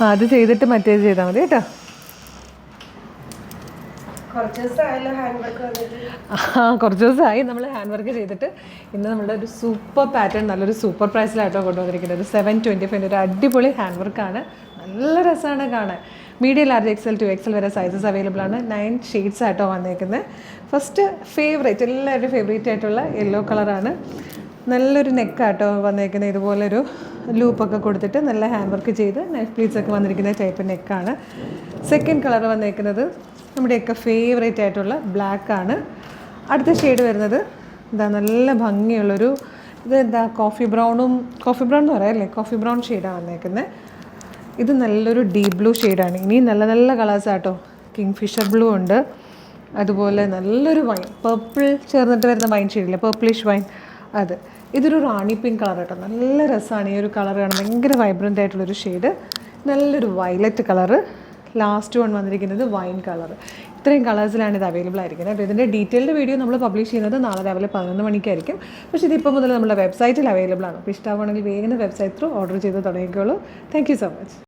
അത് ചെയ്തിട്ട് മറ്റേത് ചെയ്താൽ മതി കേട്ടോ. കുറച്ച് ദിവസമായി നമ്മൾ ഹാൻഡ് വർക്ക് ചെയ്തിട്ട്. ഇന്ന് നമ്മുടെ ഒരു സൂപ്പർ പാറ്റേൺ, നല്ലൊരു സൂപ്പർ പ്രൈസിലായിട്ടോ കൊണ്ടുവന്നിരിക്കുന്നത്. ഒരു 725 ഒരു അടിപൊളി ഹാൻഡ് വർക്കാണ്. നല്ല രസമാണ് കാണാൻ. Medium, large, XL to XL വരെ സൈസസ് അവൈലബിൾ ആണ്. 9 ഷെയ്ഡ്സ് ആയിട്ടോ വന്നേക്കുന്നത്. ഫസ്റ്റ് ഫേവറേറ്റ്, എല്ലാവരുടെയും ഫേവറേറ്റ് ആയിട്ടുള്ള യെല്ലോ കളറാണ്. നല്ലൊരു നെക്കാട്ടോ വന്നേക്കുന്നത്. ഇതുപോലൊരു ലൂപ്പൊക്കെ കൊടുത്തിട്ട് നല്ല ഹാൻഡ് വർക്ക് ചെയ്ത് നൈഫ് പ്ലീറ്റ്സ് ഒക്കെ വന്നിരിക്കുന്ന ടൈപ്പ് നെക്കാണ്. സെക്കൻഡ് കളർ വന്നേക്കുന്നത് നമ്മുടെയൊക്കെ ഫേവറേറ്റ് ആയിട്ടുള്ള ബ്ലാക്കാണ്. അടുത്ത ഷെയ്ഡ് വരുന്നത് എന്താ, നല്ല ഭംഗിയുള്ളൊരു ഇത് കോഫി ബ്രൗൺ എന്ന് പറയാം അല്ലേ, കോഫി ബ്രൗൺ ഷെയ്ഡാണ് വന്നേക്കുന്നത്. ഇത് നല്ലൊരു ഡീപ് ബ്ലൂ ഷെയ്ഡാണ്. ഇനി നല്ല നല്ല കളേഴ്സ് ആട്ടോ. കിങ് ഫിഷർ ബ്ലൂ ഉണ്ട്, അതുപോലെ നല്ലൊരു വൈൻ, പർപ്പിൾ ചേർന്നിട്ട് വരുന്ന വൈൻ ഷെയ്ഡില്ലേ, പർപ്പിളിഷ് വൈൻ, അത്. ഇതൊരു റാണി പിങ്ക് കളർ കേട്ടോ. നല്ല രസമാണ് ഈ ഒരു കളർ കാണാൻ, ഭയങ്കര വൈബ്രൻ്റ് ആയിട്ടുള്ളൊരു ഷെയ്ഡ്. നല്ലൊരു വയലറ്റ് കളറ്. ലാസ്റ്റ് വൺ വന്നിരിക്കുന്നത് വൈൻ കളർ. ഇത്രയും കളേഴ്സിലാണ് ഇത് അവൈലബിൾ ആയിരിക്കുന്നത്. അപ്പോൾ ഇതിൻ്റെ ഡീറ്റെയിൽഡ് വീഡിയോ നമ്മൾ പബ്ലിഷ് ചെയ്യുന്നത് നാളെ രാവിലെ 11 മണിക്കായിരിക്കും. പക്ഷേ ഇതിപ്പോൾ മുതൽ നമ്മുടെ വെബ്സൈറ്റിൽ അവൈലബിൾ ആണ്. അപ്പോൾ ഇഷ്ടമാണെങ്കിൽ വേഗം വെബ്സൈറ്റ് ത്രൂ ഓർഡർ ചെയ്ത് തുടങ്ങിക്കോളൂ. Thank you so much.